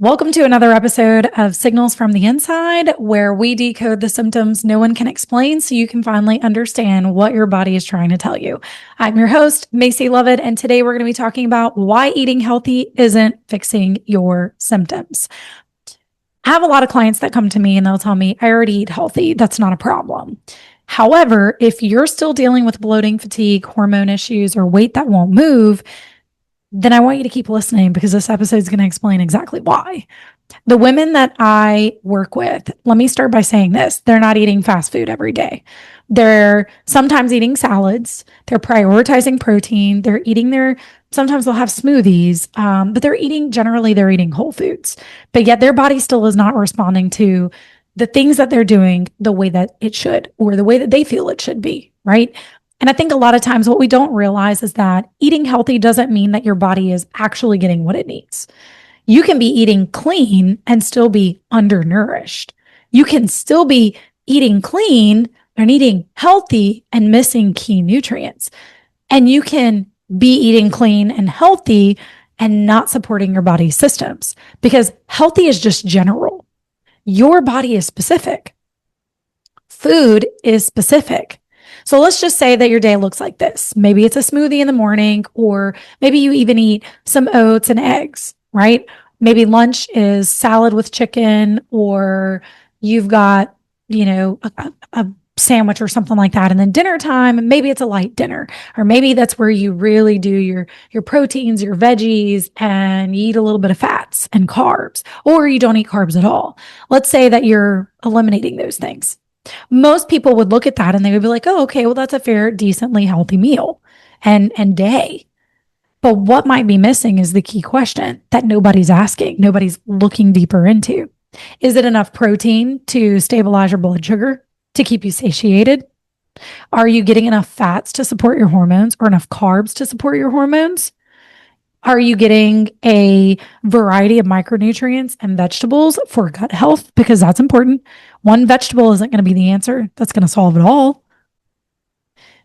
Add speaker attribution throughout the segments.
Speaker 1: Welcome to another episode of Signals from the Inside, where we decode the symptoms no one can explain so you can finally understand what your body is trying to tell you. I'm your host, Maisie Lovett, and today we're going to be talking about why eating healthy isn't fixing your symptoms. I have a lot of clients that come to me and they'll tell me, I already eat healthy. That's not a problem. However, if you're still dealing with bloating, fatigue, hormone issues, or weight that won't move, then I want you to keep listening because this episode is going to explain exactly why. The women that I work with, let me start by saying this. They're not eating fast food every day. They're sometimes eating salads. They're prioritizing protein. Sometimes they'll have smoothies, but they're eating whole foods. But yet their body still is not responding to the things that they're doing the way that it should, or the way that they feel it should be, right? And I think a lot of times what we don't realize is that eating healthy doesn't mean that your body is actually getting what it needs. You can be eating clean and still be undernourished. You can still be eating clean and eating healthy and missing key nutrients. And you can be eating clean and healthy and not supporting your body's systems, because healthy is just general. Your body is specific. Food is specific. So let's just say that your day looks like this. Maybe it's a smoothie in the morning, or maybe you even eat some oats and eggs, right? Maybe lunch is salad with chicken, or you've got, a sandwich or something like that. And then dinner time, maybe it's a light dinner, or maybe that's where you really do your proteins, your veggies, and you eat a little bit of fats and carbs, or you don't eat carbs at all. Let's say that you're eliminating those things. Most people would look at that and they would be like, oh, okay, well, that's a fair, decently healthy meal and day. But what might be missing is the key question that nobody's asking, nobody's looking deeper into. Is it enough protein to stabilize your blood sugar, to keep you satiated? Are you getting enough fats to support your hormones, or enough carbs to support your hormones? Are you getting a variety of micronutrients and vegetables for gut health? Because that's important. One vegetable isn't going to be the answer that's going to solve it all.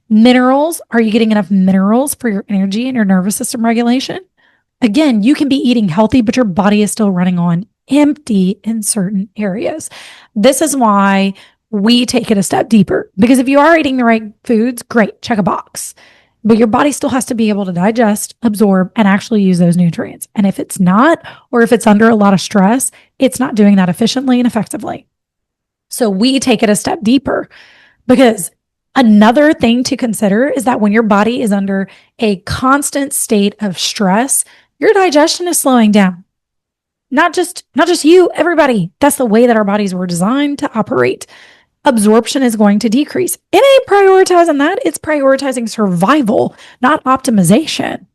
Speaker 1: Minerals. Are you getting enough minerals for your energy and your nervous system regulation? Again, you can be eating healthy, but your body is still running on empty in certain areas. This is why we take it a step deeper, because if you are eating the right foods, great, check a box. But your body still has to be able to digest, absorb, and actually use those nutrients. And if it's not, or if it's under a lot of stress, it's not doing that efficiently and effectively. So we take it a step deeper, because another thing to consider is that when your body is under a constant state of stress, your digestion is slowing down. Not just you, everybody. That's the way that our bodies were designed to operate. Absorption is going to decrease. It ain't prioritizing that. It's prioritizing survival, not optimization.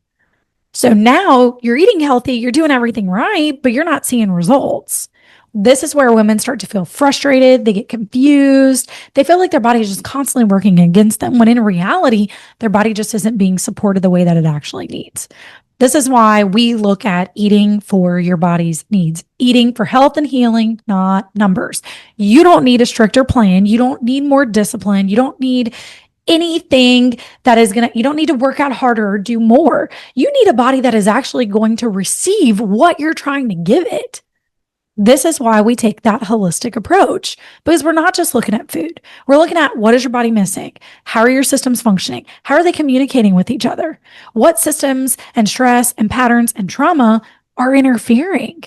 Speaker 1: So now you're eating healthy, you're doing everything right, but you're not seeing results. This is where women start to feel frustrated. They get confused. They feel like their body is just constantly working against them, when in reality, their body just isn't being supported the way that it actually needs. This is why we look at eating for your body's needs, eating for health and healing, not numbers. You don't need a stricter plan. You don't need more discipline. You don't need anything you don't need to work out harder or do more. You need a body that is actually going to receive what you're trying to give it. This is why we take that holistic approach, because we're not just looking at food. We're looking at, what is your body missing? How are your systems functioning? How are they communicating with each other? What systems and stress and patterns and trauma are interfering?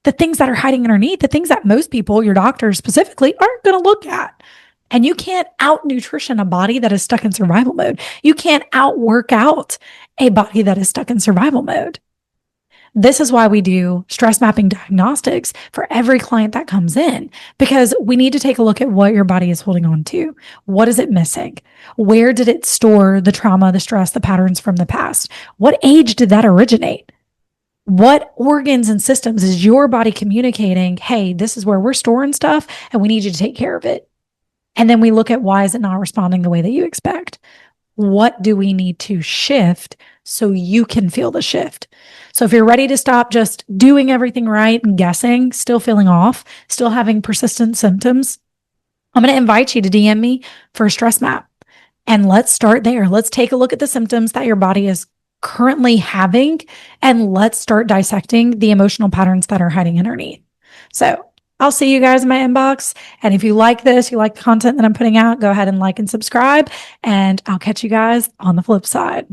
Speaker 1: The things that are hiding underneath, the things that most people, your doctors specifically, aren't going to look at. And you can't out-nutrition a body that is stuck in survival mode. You can't out-work out a body that is stuck in survival mode. This is why we do stress mapping diagnostics for every client that comes in, because we need to take a look at what your body is holding on to. What is it missing? Where did it store the trauma, the stress, the patterns from the past? What age did that originate? What organs and systems is your body communicating, hey, this is where we're storing stuff and we need you to take care of it? And then we look at, why is it not responding the way that you expect? What do we need to shift so you can feel the shift? So if you're ready to stop just doing everything right and guessing, still feeling off, still having persistent symptoms, I'm going to invite you to DM me for a stress map. And let's start there. Let's take a look at the symptoms that your body is currently having, and let's start dissecting the emotional patterns that are hiding underneath. So I'll see you guys in my inbox. And if you like this, you like the content that I'm putting out, go ahead and like and subscribe, and I'll catch you guys on the flip side.